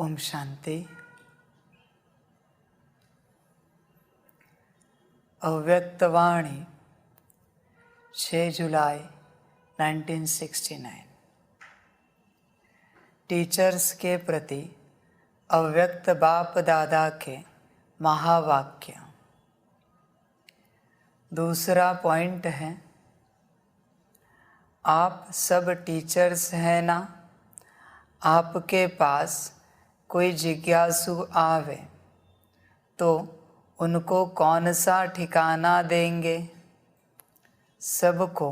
ओम शांति। अव्यक्तवाणी 6 जुलाई 1969। Teachers के प्रति अव्यक्त बाप दादा के महावाक्य। दूसरा पॉइंट है, आप सब टीचर्स हैं ना। आपके पास कोई जिज्ञासु आवे तो उनको कौन सा ठिकाना देंगे? सबको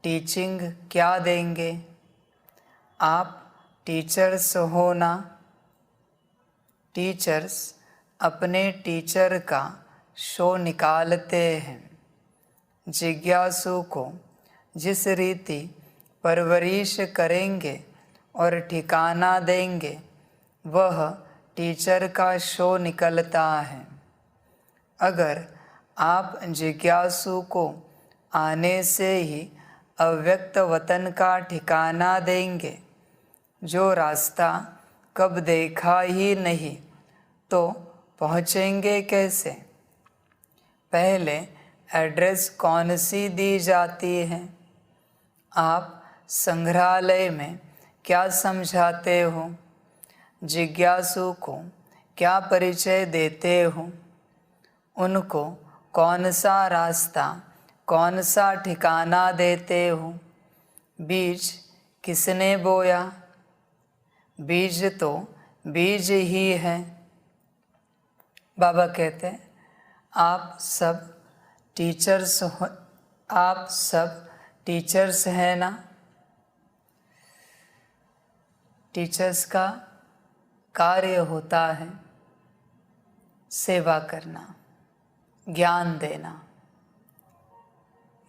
टीचिंग क्या देंगे? आप टीचर्स हो ना। टीचर्स अपने टीचर का शो निकालते हैं। जिज्ञासु को जिस रीति परवरिश करेंगे और ठिकाना देंगे, वह टीचर का शो निकलता है। अगर आप जिज्ञासु को आने से ही अव्यक्त वतन का ठिकाना देंगे, जो रास्ता कब देखा ही नहीं, तो पहुँचेंगे कैसे? पहले एड्रेस कौन सी दी जाती है? आप संग्रहालय में क्या समझाते हो? जिज्ञासु को क्या परिचय देते हो? उनको कौन सा रास्ता, कौन सा ठिकाना देते हो? बीज किसने बोया? बीज तो बीज ही है। बाबा कहते हैं, आप सब टीचर्स हैं ना। टीचर्स का कार्य होता है सेवा करना, ज्ञान देना।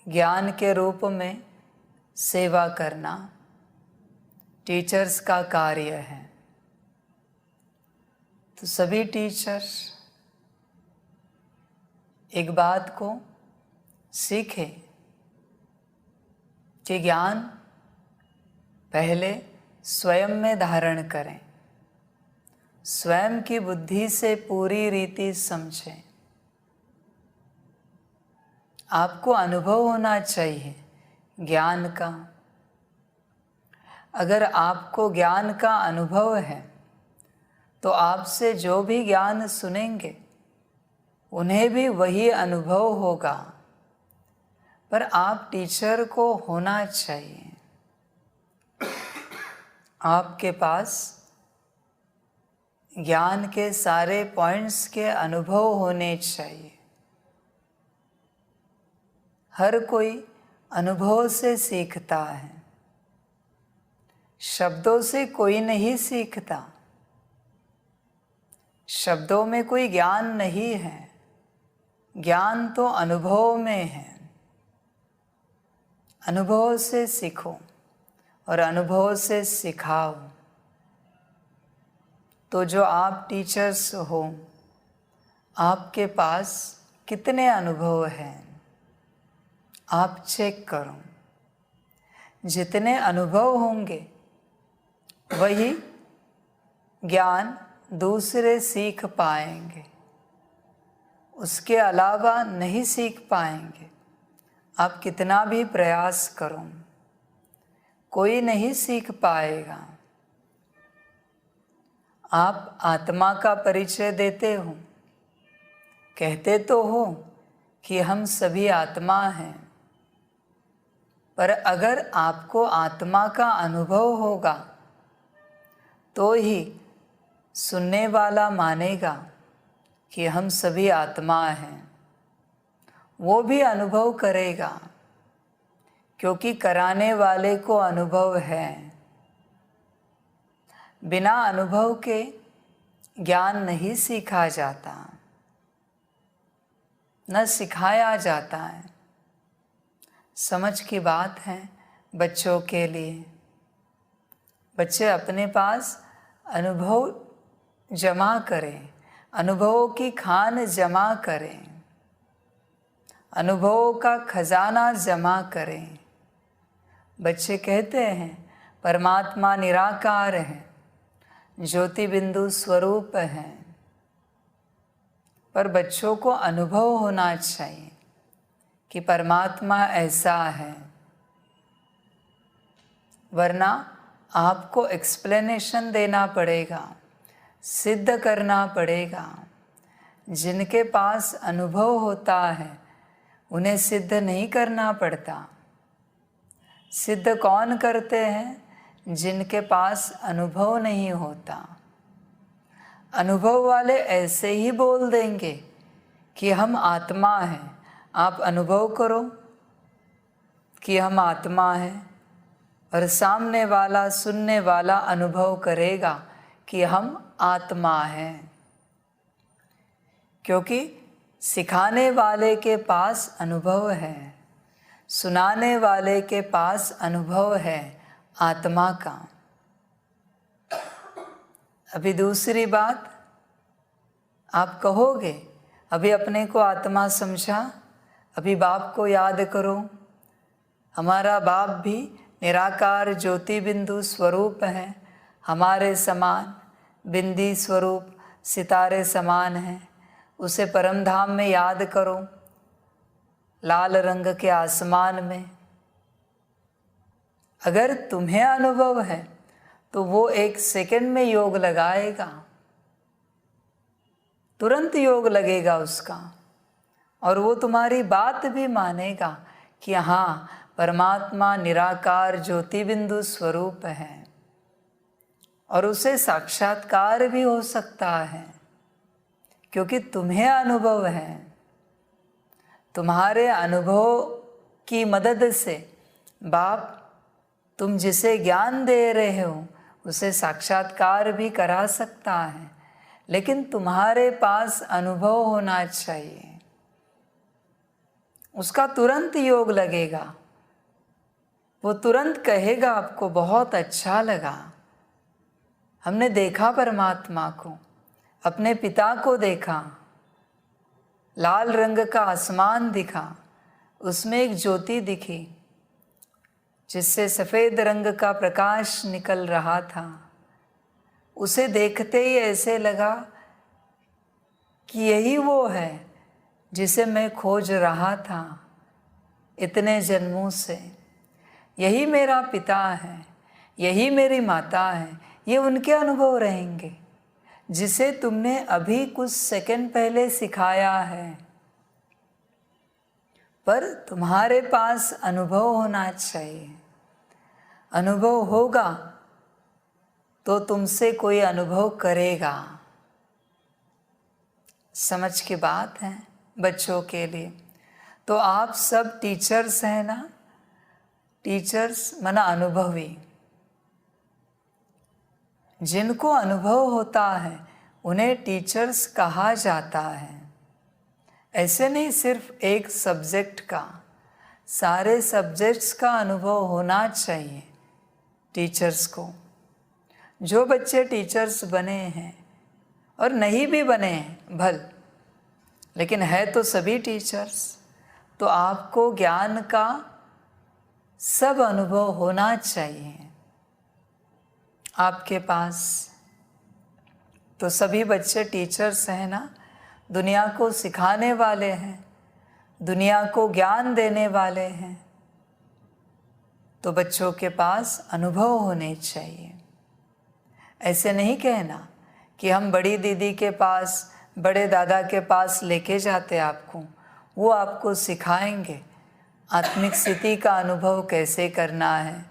ज्ञान के रूप में सेवा करना टीचर्स का कार्य है। तो सभी टीचर्स एक बात को सीखें कि ज्ञान पहले स्वयं में धारण करें, स्वयं की बुद्धि से पूरी रीति समझें। आपको अनुभव होना चाहिए ज्ञान का। अगर आपको ज्ञान का अनुभव है तो आपसे जो भी ज्ञान सुनेंगे उन्हें भी वही अनुभव होगा। पर आप टीचर को होना चाहिए। आपके पास ज्ञान के सारे पॉइंट्स के अनुभव होने चाहिए। हर कोई अनुभव से सीखता है, शब्दों से कोई नहीं सीखता। शब्दों में कोई ज्ञान नहीं है, ज्ञान तो अनुभव में है। अनुभव से सीखो और अनुभव से सिखाओ। तो जो आप टीचर्स हो, आपके पास कितने अनुभव हैं आप चेक करो। जितने अनुभव होंगे वही ज्ञान दूसरे सीख पाएंगे, उसके अलावा नहीं सीख पाएंगे। आप कितना भी प्रयास करो, कोई नहीं सीख पाएगा। आप आत्मा का परिचय देते हो, कहते तो हो कि हम सभी आत्मा हैं, पर अगर आपको आत्मा का अनुभव होगा तो ही सुनने वाला मानेगा कि हम सभी आत्मा हैं। वो भी अनुभव करेगा, क्योंकि कराने वाले को अनुभव है। बिना अनुभव के ज्ञान नहीं सीखा जाता, न सिखाया जाता है। समझ की बात है बच्चों के लिए। बच्चे अपने पास अनुभव जमा करें, अनुभवों की खान जमा करें, अनुभवों का खजाना जमा करें। बच्चे कहते हैं परमात्मा निराकार है, ज्योति बिंदु स्वरूप हैं। पर बच्चों को अनुभव होना चाहिए कि परमात्मा ऐसा है, वरना आपको एक्सप्लेनेशन देना पड़ेगा, सिद्ध करना पड़ेगा। जिनके पास अनुभव होता है उन्हें सिद्ध नहीं करना पड़ता। सिद्ध कौन करते हैं? जिनके पास अनुभव नहीं होता। अनुभव वाले ऐसे ही बोल देंगे कि हम आत्मा हैं, आप अनुभव करो कि हम आत्मा हैं, और सामने वाला सुनने वाला अनुभव करेगा कि हम आत्मा हैं। क्योंकि सिखाने वाले के पास अनुभव है, सुनाने वाले के पास अनुभव है आत्मा का। अभी दूसरी बात, आप कहोगे अभी अपने को आत्मा समझा, अभी बाप को याद करो। हमारा बाप भी निराकार ज्योति बिंदु स्वरूप है, हमारे समान बिंदी स्वरूप सितारे समान हैं। उसे परम धाम में याद करो, लाल रंग के आसमान में। अगर तुम्हें अनुभव है तो वो 1 सेकंड में योग लगाएगा, तुरंत योग लगेगा उसका, और वो तुम्हारी बात भी मानेगा कि हाँ, परमात्मा निराकार ज्योति बिंदु स्वरूप है, और उसे साक्षात्कार भी हो सकता है क्योंकि तुम्हें अनुभव है। तुम्हारे अनुभव की मदद से बाप तुम जिसे ज्ञान दे रहे हो उसे साक्षात्कार भी करा सकता है, लेकिन तुम्हारे पास अनुभव होना चाहिए। उसका तुरंत योग लगेगा, वो तुरंत कहेगा आपको बहुत अच्छा लगा, हमने देखा परमात्मा को, अपने पिता को देखा, लाल रंग का आसमान दिखा, उसमें एक ज्योति दिखी जिससे सफ़ेद रंग का प्रकाश निकल रहा था। उसे देखते ही ऐसे लगा कि यही वो है जिसे मैं खोज रहा था इतने जन्मों से। यही मेरा पिता है, यही मेरी माता है। ये उनके अनुभव रहेंगे जिसे तुमने अभी कुछ सेकंड पहले सिखाया है। पर तुम्हारे पास अनुभव होना चाहिए। अनुभव होगा तो तुमसे कोई अनुभव करेगा। समझ की बात है बच्चों के लिए। तो आप सब टीचर्स हैं ना, टीचर्स माना अनुभवी। जिनको अनुभव होता है उन्हें टीचर्स कहा जाता है। ऐसे नहीं सिर्फ एक सब्जेक्ट का, सारे सब्जेक्ट्स का अनुभव होना चाहिए टीचर्स को। जो बच्चे टीचर्स बने हैं और नहीं भी बने हैं भल, लेकिन है तो सभी टीचर्स, तो आपको ज्ञान का सब अनुभव होना चाहिए आपके पास। तो सभी बच्चे टीचर्स हैं ना, दुनिया को सिखाने वाले हैं, दुनिया को ज्ञान देने वाले हैं। तो बच्चों के पास अनुभव होने चाहिए। ऐसे नहीं कहना कि हम बड़ी दीदी के पास, बड़े दादा के पास लेके जाते आपको, वो आपको सिखाएंगे आत्मिक स्थिति का अनुभव कैसे करना है,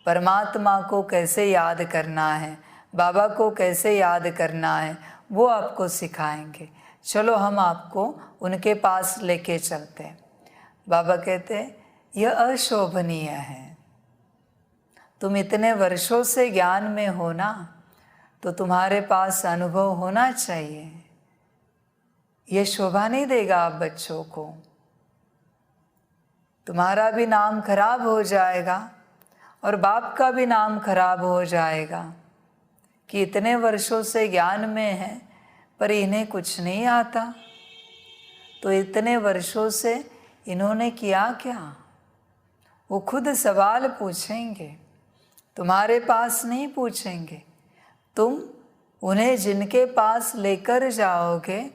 परमात्मा को कैसे याद करना है, बाबा को कैसे याद करना है, वो आपको सिखाएंगे। चलो हम आपको उनके पास लेके चलते हैं। बाबा कहते यह अशोभनीय है, तुम इतने वर्षों से ज्ञान में हो ना, तो तुम्हारे पास अनुभव होना चाहिए। ये शोभा नहीं देगा आप बच्चों को, तुम्हारा भी नाम खराब हो जाएगा और बाप का भी नाम खराब हो जाएगा कि इतने वर्षों से ज्ञान में है पर इन्हें कुछ नहीं आता। तो इतने वर्षों से इन्होंने किया क्या? वो खुद सवाल पूछेंगे, तुम्हारे पास नहीं पूछेंगे। तुम उन्हें जिनके पास लेकर जाओगे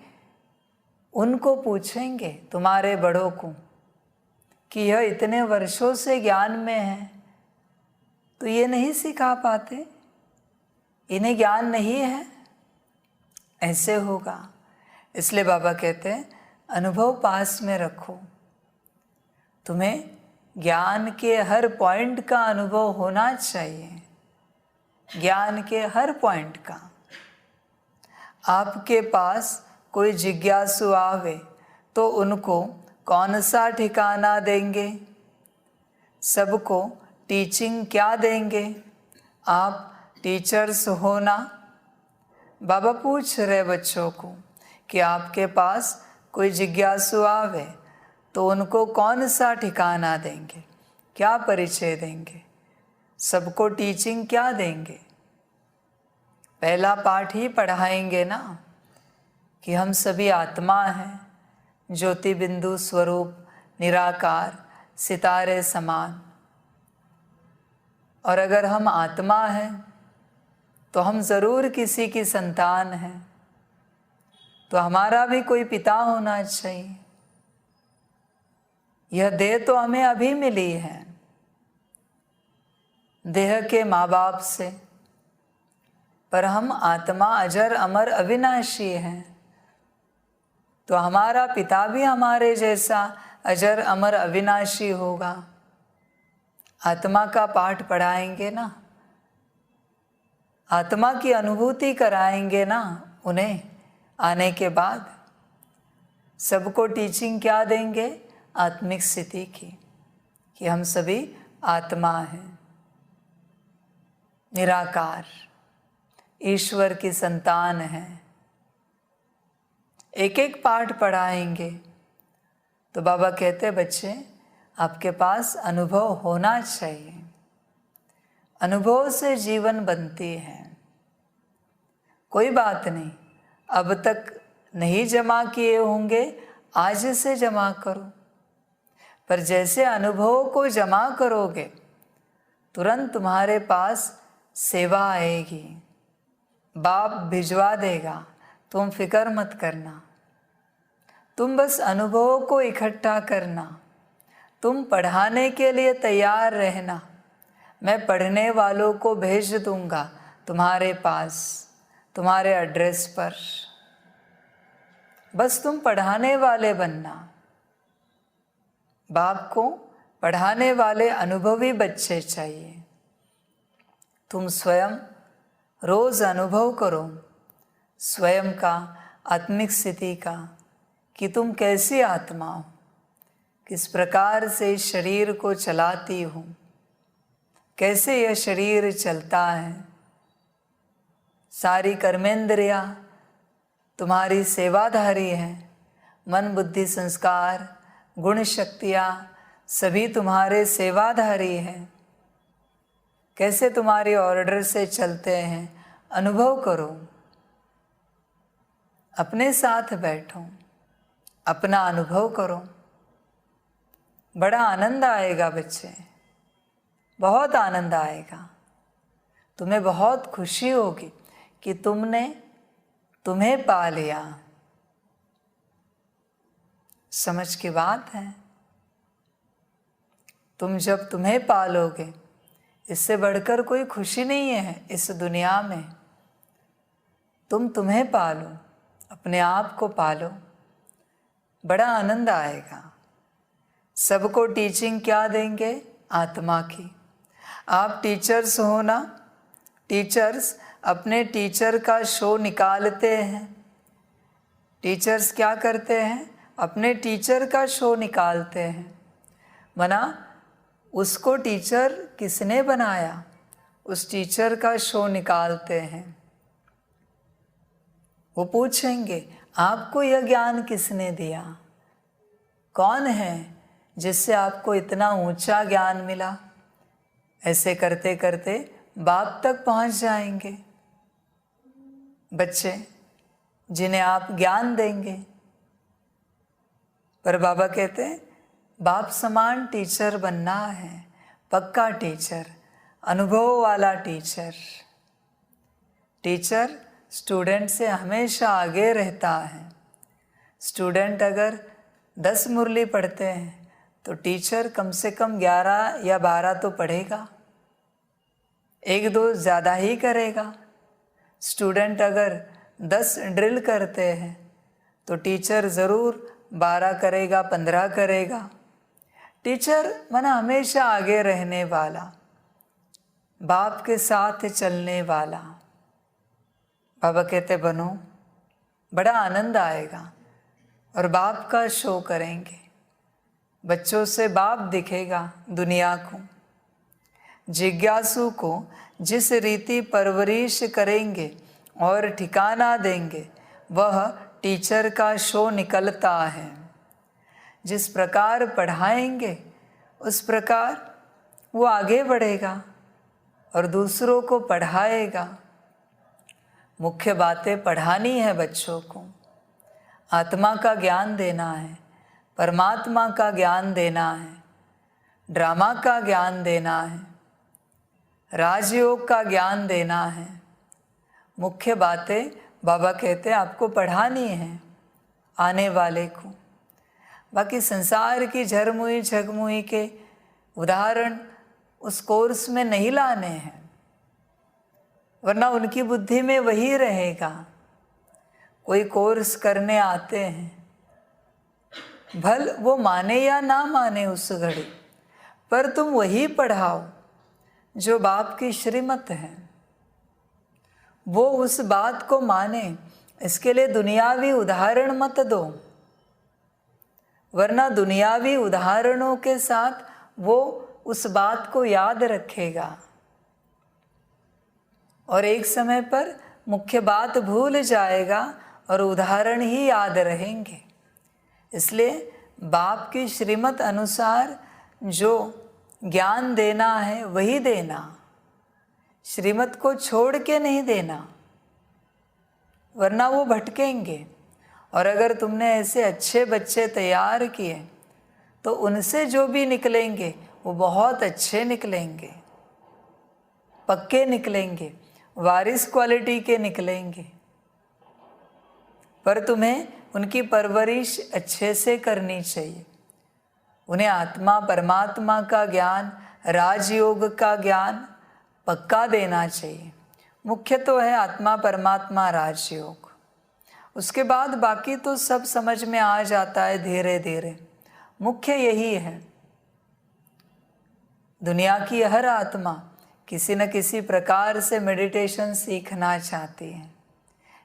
उनको पूछेंगे, तुम्हारे बड़ों को, कि यह इतने वर्षों से ज्ञान में है तो ये नहीं सिखा पाते, इन्हें ज्ञान नहीं है। ऐसे होगा। इसलिए बाबा कहते हैं अनुभव पास में रखो। तुम्हें ज्ञान के हर पॉइंट का अनुभव होना चाहिए, ज्ञान के हर पॉइंट का। आपके पास कोई जिज्ञासु आवे तो उनको कौन सा ठिकाना देंगे, सबको टीचिंग क्या देंगे? आप टीचर्स हो ना। बाबा पूछ रहे बच्चों को कि आपके पास कोई जिज्ञासु आवे तो उनको कौन सा ठिकाना देंगे, क्या परिचय देंगे, सबको टीचिंग क्या देंगे? पहला पाठ ही पढ़ाएंगे ना कि हम सभी आत्मा हैं, ज्योति बिंदु स्वरूप, निराकार, सितारे समान। और अगर हम आत्मा हैं तो हम ज़रूर किसी की संतान हैं, तो हमारा भी कोई पिता होना चाहिए। यह देह तो हमें अभी मिली है, देह के माँ बाप से, पर हम आत्मा अजर अमर अविनाशी हैं, तो हमारा पिता भी हमारे जैसा अजर अमर अविनाशी होगा। आत्मा का पाठ पढ़ाएंगे ना, आत्मा की अनुभूति कराएंगे ना उन्हें। आने के बाद सबको टीचिंग क्या देंगे? आत्मिक स्थिति की, कि हम सभी आत्मा हैं, निराकार, ईश्वर की संतान हैं। एक एक पाठ पढ़ाएंगे तो बाबा कहते बच्चे आपके पास अनुभव होना चाहिए, अनुभव से जीवन बनती है। कोई बात नहीं, अब तक नहीं जमा किए होंगे, आज से जमा करो। पर जैसे अनुभव को जमा करोगे तुरंत तुम्हारे पास सेवा आएगी, बाप भिजवा देगा, तुम फिक्र मत करना। तुम बस अनुभव को इकट्ठा करना, तुम पढ़ाने के लिए तैयार रहना। मैं पढ़ने वालों को भेज दूंगा तुम्हारे पास, तुम्हारे एड्रेस पर। बस तुम पढ़ाने वाले बनना। बाप को पढ़ाने वाले अनुभवी बच्चे चाहिए। तुम स्वयं रोज अनुभव करो स्वयं का, आत्मिक स्थिति का, कि तुम कैसी आत्मा हो, किस प्रकार से शरीर को चलाती हो, कैसे यह शरीर चलता है। सारी कर्मेंद्रियाँ तुम्हारी सेवाधारी हैं, मन बुद्धि संस्कार गुण शक्तियाँ सभी तुम्हारे सेवाधारी हैं। कैसे तुम्हारे ऑर्डर से चलते हैं, अनुभव करो। अपने साथ बैठो, अपना अनुभव करो। बड़ा आनंद आएगा बच्चे, बहुत आनंद आएगा। तुम्हें बहुत खुशी होगी कि तुम्हें पा लिया। समझ की बात है। तुम जब तुम्हें पालोगे, इससे बढ़कर कोई खुशी नहीं है इस दुनिया में। तुम्हें पालो, अपने आप को पालो, बड़ा आनंद आएगा। सबको टीचिंग क्या देंगे? आत्मा की। आप टीचर्स हो ना, टीचर्स अपने टीचर का शो निकालते हैं। टीचर्स क्या करते हैं? अपने टीचर का शो निकालते हैं। मना उसको टीचर किसने बनाया, उस टीचर का शो निकालते हैं। वो पूछेंगे आपको यह ज्ञान किसने दिया, कौन है जिससे आपको इतना ऊंचा ज्ञान मिला। ऐसे करते करते बाप तक पहुंच जाएंगे बच्चे, जिन्हें आप ज्ञान देंगे। पर बाबा कहते हैं बाप समान टीचर बनना है, पक्का टीचर, अनुभव वाला टीचर। टीचर स्टूडेंट से हमेशा आगे रहता है। स्टूडेंट अगर 10 मुरली पढ़ते हैं तो टीचर कम से कम 11 या 12 तो पढ़ेगा, 1-2 ज़्यादा ही करेगा। स्टूडेंट अगर 10 ड्रिल करते हैं तो टीचर ज़रूर 12 करेगा, 15 करेगा। टीचर माना हमेशा आगे रहने वाला, बाप के साथ चलने वाला। बाबा कहते बनो, बड़ा आनंद आएगा और बाप का शो करेंगे। बच्चों से बाप दिखेगा दुनिया को। जिज्ञासु को जिस रीति परवरिश करेंगे और ठिकाना देंगे, वह टीचर का शो निकलता है। जिस प्रकार पढ़ाएंगे उस प्रकार वो आगे बढ़ेगा और दूसरों को पढ़ाएगा। मुख्य बातें पढ़ानी है बच्चों को, आत्मा का ज्ञान देना है, परमात्मा का ज्ञान देना है, ड्रामा का ज्ञान देना है, राजयोग का ज्ञान देना है। मुख्य बातें बाबा कहते हैं आपको पढ़ानी है आने वाले को। बाकी संसार की झरमुई झगमुई के उदाहरण उस कोर्स में नहीं लाने हैं, वरना उनकी बुद्धि में वही रहेगा। कोई कोर्स करने आते हैं, भल वो माने या ना माने उस घड़ी, पर तुम वही पढ़ाओ जो बाप की श्रीमत है, वो उस बात को माने। इसके लिए दुनियावी उदाहरण मत दो, वरना दुनियावी उदाहरणों के साथ वो उस बात को याद रखेगा और एक समय पर मुख्य बात भूल जाएगा और उदाहरण ही याद रहेंगे। इसलिए बाप की श्रीमत अनुसार जो ज्ञान देना है वही देना, श्रीमत को छोड़ के नहीं देना, वरना वो भटकेंगे। और अगर तुमने ऐसे अच्छे बच्चे तैयार किए तो उनसे जो भी निकलेंगे वो बहुत अच्छे निकलेंगे, पक्के निकलेंगे, वारिस क्वालिटी के निकलेंगे। पर तुम्हें उनकी परवरिश अच्छे से करनी चाहिए। उन्हें आत्मा परमात्मा का ज्ञान, राजयोग का ज्ञान पक्का देना चाहिए। मुख्य तो है आत्मा परमात्मा राजयोग, उसके बाद बाकी तो सब समझ में आ जाता है धीरे धीरे। मुख्य यही है। दुनिया की हर आत्मा किसी न किसी प्रकार से मेडिटेशन सीखना चाहती है,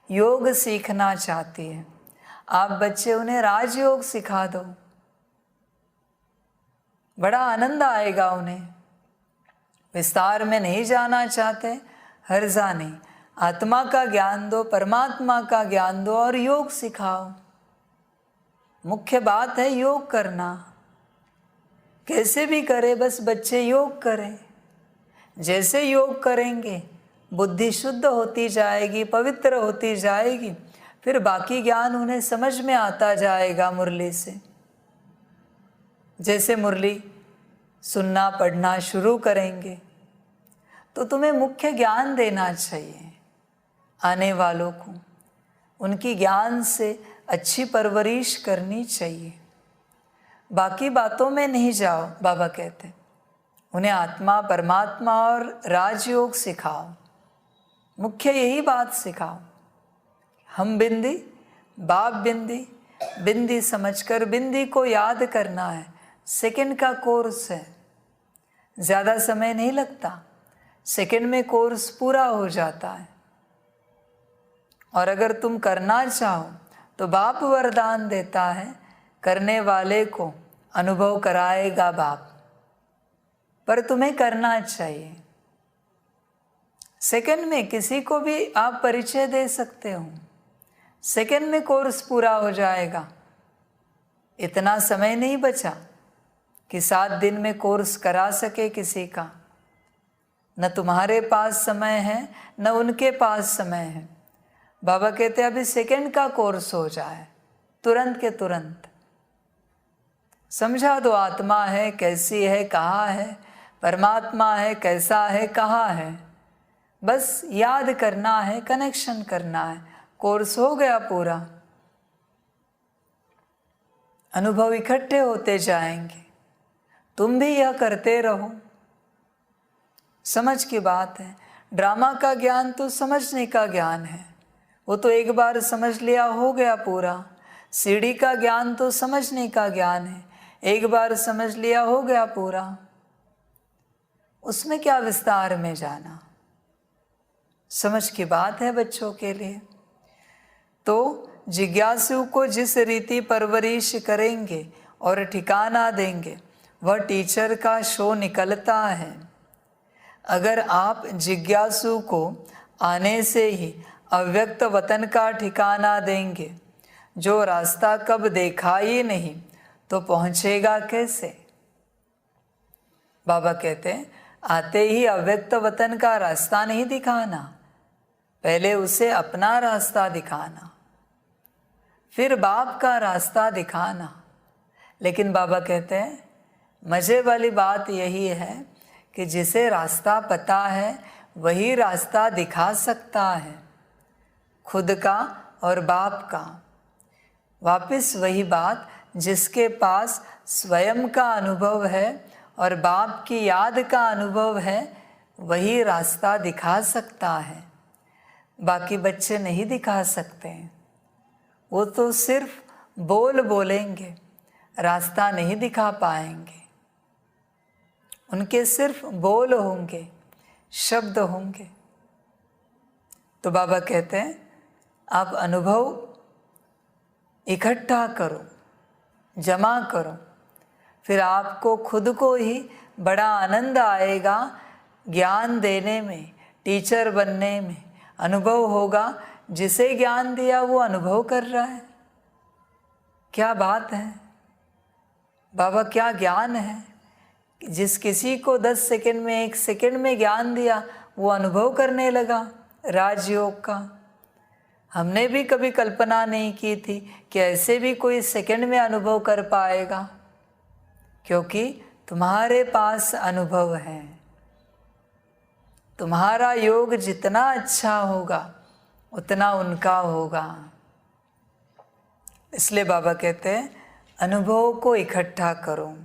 योग सीखना चाहती है। आप बच्चे उन्हें राजयोग सिखा दो, बड़ा आनंद आएगा उन्हें। विस्तार में नहीं जाना चाहते, हर्जा नहीं, आत्मा का ज्ञान दो, परमात्मा का ज्ञान दो और योग सिखाओ। मुख्य बात है योग करना, कैसे भी करे, बस बच्चे योग करें। जैसे योग करेंगे बुद्धि शुद्ध होती जाएगी, पवित्र होती जाएगी, फिर बाकी ज्ञान उन्हें समझ में आता जाएगा मुरली से। जैसे मुरली सुनना पढ़ना शुरू करेंगे तो तुम्हें मुख्य ज्ञान देना चाहिए आने वालों को, उनकी ज्ञान से अच्छी परवरिश करनी चाहिए। बाकी बातों में नहीं जाओ, बाबा कहते उन्हें आत्मा परमात्मा और राजयोग सिखाओ। मुख्य यही बात सिखाओ। हम बिंदी, बाप बिंदी, बिंदी समझकर बिंदी को याद करना है। सेकंड का कोर्स है, ज़्यादा समय नहीं लगता, सेकंड में कोर्स पूरा हो जाता है। और अगर तुम करना चाहो तो बाप वरदान देता है, करने वाले को अनुभव कराएगा बाप, पर तुम्हें करना चाहिए। सेकंड में किसी को भी आप परिचय दे सकते हो, सेकंड में कोर्स पूरा हो जाएगा। इतना समय नहीं बचा कि 7 दिन में कोर्स करा सके किसी का। न तुम्हारे पास समय है न उनके पास समय है। बाबा कहते अभी सेकंड का कोर्स हो जाए, तुरंत के तुरंत समझा दो आत्मा है कैसी है, कहाँ है, परमात्मा है कैसा है, कहाँ है। बस याद करना है, कनेक्शन करना है, कोर्स हो गया पूरा। अनुभव इकट्ठे होते जाएंगे, तुम भी यह करते रहो। समझ की बात है। ड्रामा का ज्ञान तो समझने का ज्ञान है, वो तो एक बार समझ लिया हो गया पूरा। सीढ़ी का ज्ञान तो समझने का ज्ञान है, एक बार समझ लिया हो गया पूरा। उसमें क्या विस्तार में जाना। समझ की बात है बच्चों के लिए। तो जिज्ञासु को जिस रीति परवरिश करेंगे और ठिकाना देंगे, वह टीचर का शो निकलता है। अगर आप जिज्ञासु को आने से ही अव्यक्त वतन का ठिकाना देंगे, जो रास्ता कब देखा ही नहीं, तो पहुंचेगा कैसे। बाबा कहते हैं आते ही अव्यक्त वतन का रास्ता नहीं दिखाना, पहले उसे अपना रास्ता दिखाना, फिर बाप का रास्ता दिखाना। लेकिन बाबा कहते हैं मज़े वाली बात यही है कि जिसे रास्ता पता है वही रास्ता दिखा सकता है, खुद का और बाप का। वापस वही बात, जिसके पास स्वयं का अनुभव है और बाप की याद का अनुभव है, वही रास्ता दिखा सकता है। बाकी बच्चे नहीं दिखा सकते, वो तो सिर्फ बोलेंगे, रास्ता नहीं दिखा पाएंगे। उनके सिर्फ बोल होंगे, शब्द होंगे। तो बाबा कहते हैं आप अनुभव इकट्ठा करो, जमा करो, फिर आपको खुद को ही बड़ा आनंद आएगा ज्ञान देने में, टीचर बनने में। अनुभव होगा, जिसे ज्ञान दिया वो अनुभव कर रहा है। क्या बात है बाबा, क्या ज्ञान है। जिस किसी को 10 सेकंड में, 1 सेकंड में ज्ञान दिया, वो अनुभव करने लगा राजयोग का। हमने भी कभी कल्पना नहीं की थी कि ऐसे भी कोई सेकंड में अनुभव कर पाएगा, क्योंकि तुम्हारे पास अनुभव है। तुम्हारा योग जितना अच्छा होगा उतना उनका होगा। इसलिए बाबा कहते हैं अनुभव को इकट्ठा करो।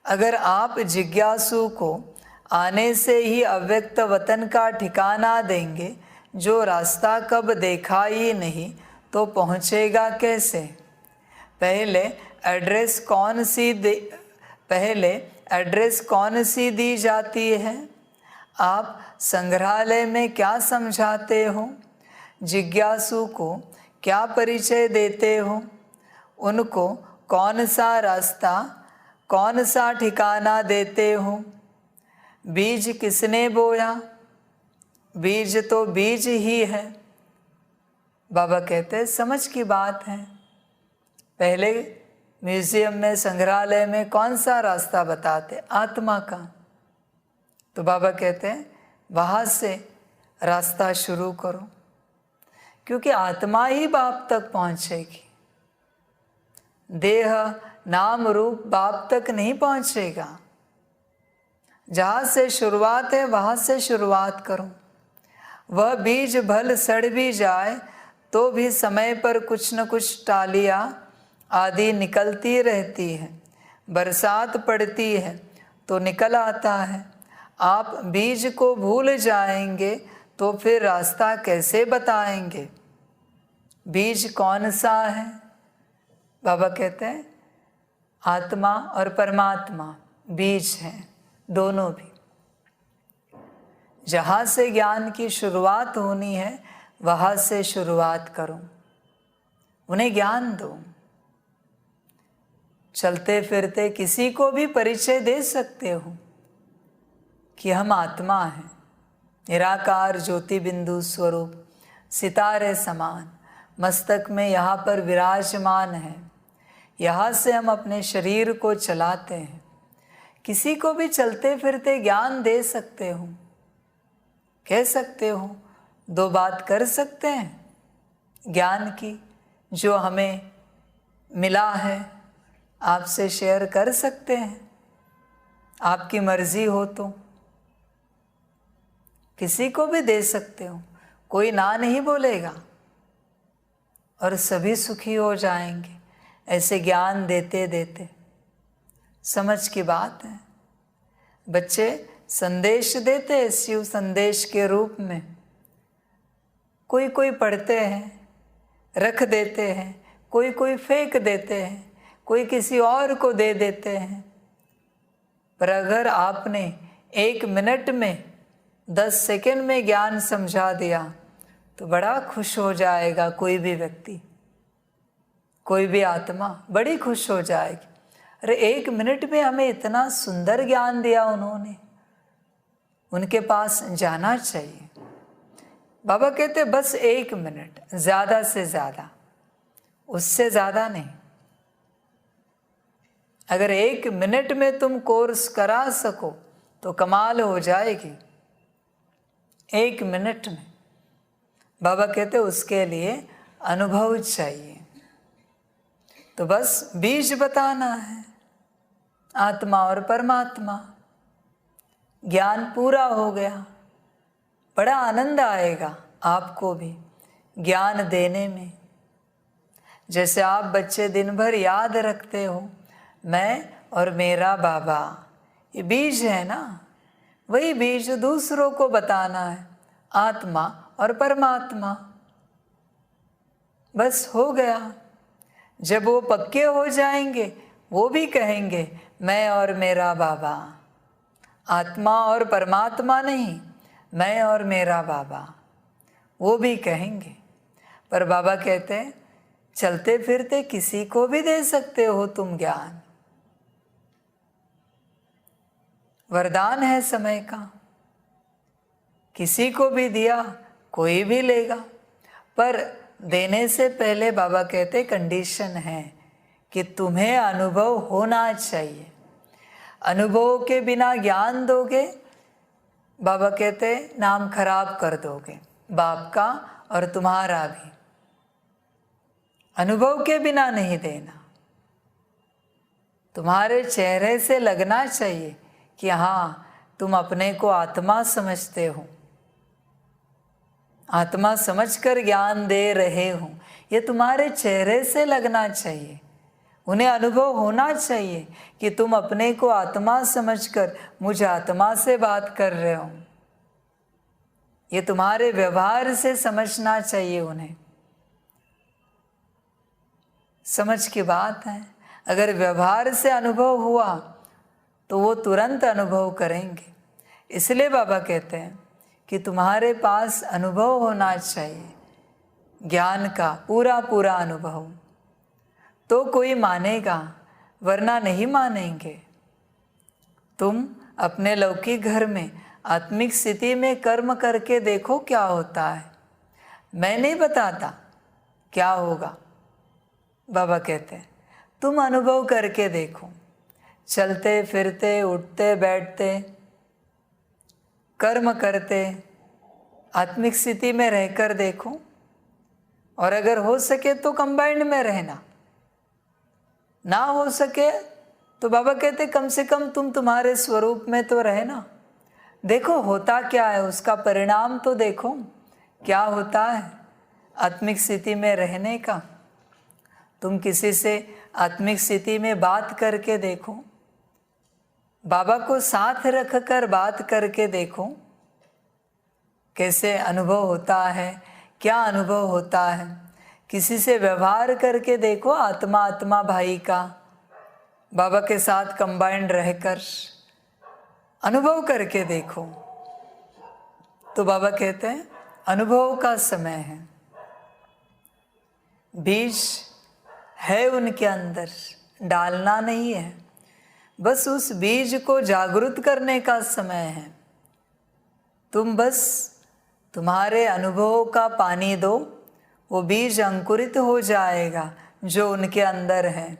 अगर आप जिज्ञासु को आने से ही अव्यक्त वतन का ठिकाना देंगे, जो रास्ता कब देखा ही नहीं, तो पहुँचेगा कैसे। पहले एड्रेस कौन सी दी जाती है। आप संग्रहालय में क्या समझाते हो, जिज्ञासु को क्या परिचय देते हो, उनको कौन सा रास्ता, कौन सा ठिकाना देते हो। बीज किसने बोया, बीज तो बीज ही है। बाबा कहते हैं समझ की बात है। पहले म्यूजियम में, संग्रहालय में कौन सा रास्ता बताते, आत्मा का। तो बाबा कहते हैं वहाँ से रास्ता शुरू करो, क्योंकि आत्मा ही बाप तक पहुँचेगी। देह नाम रूप बाप तक नहीं पहुँचेगा। जहाँ से शुरुआत है वहाँ से शुरुआत करो। वह बीज भल सड़ भी जाए तो भी समय पर कुछ न कुछ टालियाँ आदि निकलती रहती है। बरसात पड़ती है तो निकल आता है। आप बीज को भूल जाएंगे तो फिर रास्ता कैसे बताएंगे। बीज कौन सा है। बाबा कहते हैं आत्मा और परमात्मा बीज हैं, दोनों भी। जहाँ से ज्ञान की शुरुआत होनी है वहाँ से शुरुआत करो, उन्हें ज्ञान दो। चलते फिरते किसी को भी परिचय दे सकते हो कि हम आत्मा हैं, निराकार ज्योति बिंदु स्वरूप, सितारे समान मस्तक में यहाँ पर विराजमान है। यहाँ से हम अपने शरीर को चलाते हैं। किसी को भी चलते फिरते ज्ञान दे सकते हो, कह सकते हो, 2 बात कर सकते हैं ज्ञान की, जो हमें मिला है आपसे शेयर कर सकते हैं, आपकी मर्जी हो तो। किसी को भी दे सकते हो, कोई ना नहीं बोलेगा और सभी सुखी हो जाएंगे। ऐसे ज्ञान देते देते समझ की बात है। बच्चे संदेश देते हैं शिव संदेश के रूप में, कोई कोई पढ़ते हैं, रख देते हैं, कोई कोई फेंक देते हैं, कोई किसी और को दे देते हैं। पर अगर आपने 1 मिनट में 10 सेकंड में ज्ञान समझा दिया तो बड़ा खुश हो जाएगा कोई भी व्यक्ति, कोई भी आत्मा बड़ी खुश हो जाएगी। अरे 1 मिनट में हमें इतना सुंदर ज्ञान दिया उन्होंने, उनके पास जाना चाहिए। बाबा कहते बस 1 मिनट, ज़्यादा से ज़्यादा, उससे ज़्यादा नहीं। अगर 1 मिनट में तुम कोर्स करा सको तो कमाल हो जाएगी। 1 मिनट में बाबा कहते उसके लिए अनुभव चाहिए। तो बस बीज बताना है, आत्मा और परमात्मा। ज्ञान पूरा हो गया, बड़ा आनंद आएगा आपको भी ज्ञान देने में। जैसे आप बच्चे दिन भर याद रखते हो मैं और मेरा बाबा, ये बीज है ना, वही बीज दूसरों को बताना है, आत्मा और परमात्मा। बस हो गया। जब वो पक्के हो जाएंगे वो भी कहेंगे मैं और मेरा बाबा, आत्मा और परमात्मा नहीं, मैं और मेरा बाबा, वो भी कहेंगे। पर बाबा कहते हैं चलते फिरते किसी को भी दे सकते हो तुम ज्ञान, वरदान है समय का। किसी को भी दिया कोई भी लेगा, पर देने से पहले बाबा कहते कंडीशन है कि तुम्हें अनुभव होना चाहिए। अनुभव के बिना ज्ञान दोगे, बाबा कहते नाम खराब कर दोगे, बाप का और तुम्हारा भी। अनुभव के बिना नहीं देना, तुम्हारे चेहरे से लगना चाहिए कि हाँ तुम अपने को आत्मा समझते हो, आत्मा समझकर ज्ञान दे रहे हो, ये तुम्हारे चेहरे से लगना चाहिए। उन्हें अनुभव होना चाहिए कि तुम अपने को आत्मा समझकर मुझ आत्मा से बात कर रहे हो। ये तुम्हारे व्यवहार से समझना चाहिए उन्हें। समझ की बात है। अगर व्यवहार से अनुभव हुआ तो वो तुरंत अनुभव करेंगे। इसलिए बाबा कहते हैं कि तुम्हारे पास अनुभव होना चाहिए, ज्ञान का पूरा पूरा अनुभव, तो कोई मानेगा, वरना नहीं मानेंगे। तुम अपने लौकिक घर में आत्मिक स्थिति में कर्म करके देखो क्या होता है। मैं नहीं बताता क्या होगा, बाबा कहते हैं तुम अनुभव करके देखो। चलते फिरते उठते बैठते कर्म करते आत्मिक स्थिति में रहकर देखो, और अगर हो सके तो कंबाइंड में रहना, ना हो सके तो बाबा कहते कम से कम तुम तुम्हारे स्वरूप में तो रहना। देखो होता क्या है, उसका परिणाम तो देखो क्या होता है आत्मिक स्थिति में रहने का। तुम किसी से आत्मिक स्थिति में बात करके देखो, बाबा को साथ रखकर बात करके देखो कैसे अनुभव होता है, क्या अनुभव होता है। किसी से व्यवहार करके देखो आत्मा आत्मा भाई का, बाबा के साथ कंबाइंड रहकर अनुभव करके देखो। तो बाबा कहते हैं अनुभव का समय है, बीज है उनके अंदर, डालना नहीं है, बस उस बीज को जागृत करने का समय है। तुम बस तुम्हारे अनुभव का पानी दो, वो बीज अंकुरित हो जाएगा जो उनके अंदर है,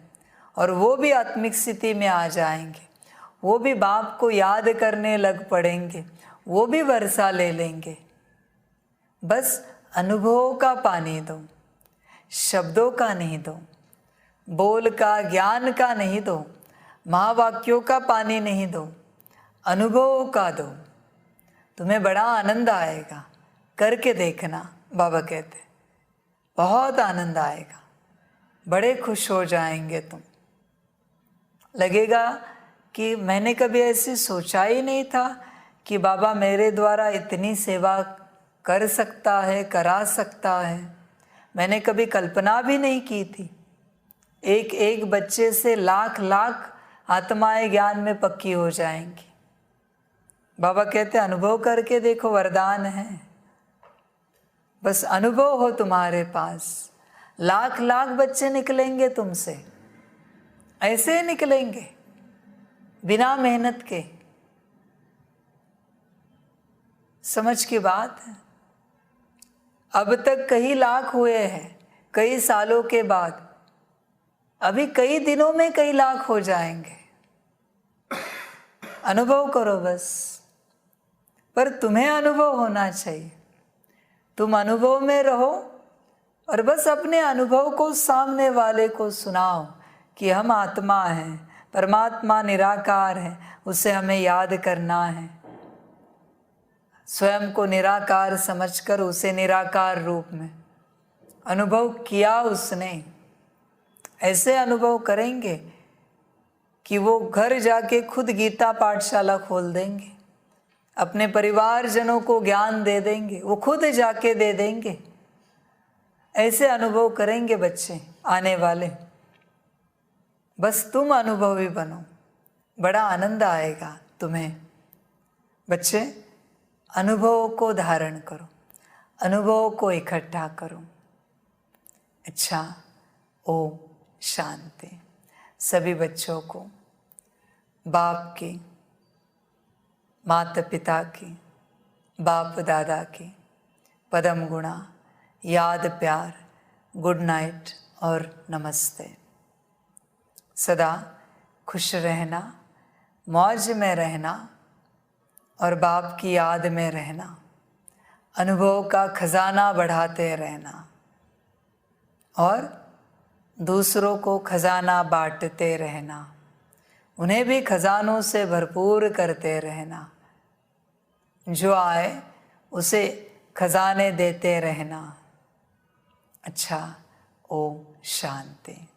और वो भी आत्मिक स्थिति में आ जाएंगे। वो भी बाप को याद करने लग पड़ेंगे, वो भी वर्षा ले लेंगे। बस अनुभव का पानी दो, शब्दों का नहीं दो, बोल का ज्ञान का नहीं दो, महावाक्यों का पानी नहीं दो, अनुभवों का दो। तुम्हें बड़ा आनंद आएगा, करके देखना। बाबा कहते बहुत आनंद आएगा, बड़े खुश हो जाएंगे तुम। लगेगा कि मैंने कभी ऐसे सोचा ही नहीं था कि बाबा मेरे द्वारा इतनी सेवा कर सकता है, करा सकता है। मैंने कभी कल्पना भी नहीं की थी। एक एक बच्चे से लाख लाख आत्माएं ज्ञान में पक्की हो जाएंगी। बाबा कहते अनुभव करके देखो, वरदान है। बस अनुभव हो तुम्हारे पास, लाख लाख बच्चे निकलेंगे तुमसे, ऐसे निकलेंगे बिना मेहनत के। समझ की बात है। अब तक कई लाख हुए हैं, कई सालों के बाद, अभी कई दिनों में कई लाख हो जाएंगे। अनुभव करो बस। पर तुम्हें अनुभव होना चाहिए। तुम अनुभव में रहो और बस अपने अनुभव को सामने वाले को सुनाओ कि हम आत्मा हैं, परमात्मा निराकार है, उसे हमें याद करना है। स्वयं को निराकार समझकर उसे निराकार रूप में अनुभव किया उसने। ऐसे अनुभव करेंगे कि वो घर जाके खुद गीता पाठशाला खोल देंगे, अपने परिवारजनों को ज्ञान दे देंगे, वो खुद जाके दे देंगे। ऐसे अनुभव करेंगे बच्चे आने वाले। बस तुम अनुभवी बनो, बड़ा आनंद आएगा तुम्हें। बच्चे अनुभव को धारण करो, अनुभव को इकट्ठा करो। अच्छा, ओम शांति। सभी बच्चों को बाप की, माता पिता की, बाप दादा की पदम गुणा, याद, प्यार, गुड नाइट और नमस्ते। सदा खुश रहना, मौज में रहना और बाप की याद में रहना। अनुभव का खजाना बढ़ाते रहना और दूसरों को खजाना बांटते रहना। उन्हें भी खजानों से भरपूर करते रहना। जो आए उसे खजाने देते रहना। अच्छा, ओम शांति।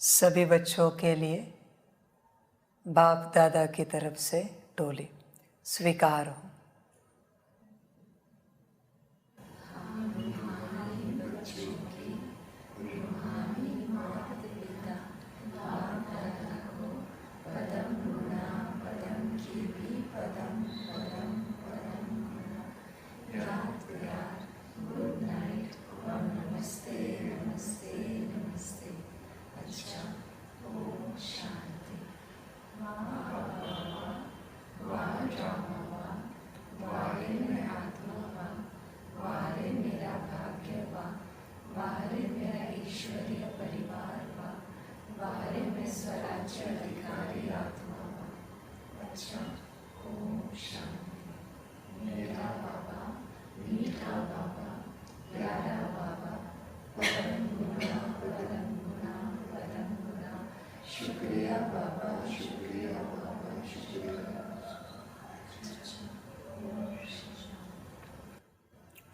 सभी बच्चों के लिए बाप दादा की तरफ से टोली स्वीकार हो।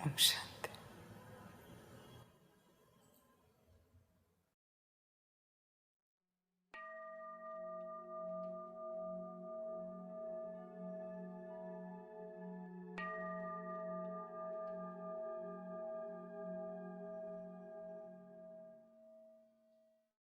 Om Shanti.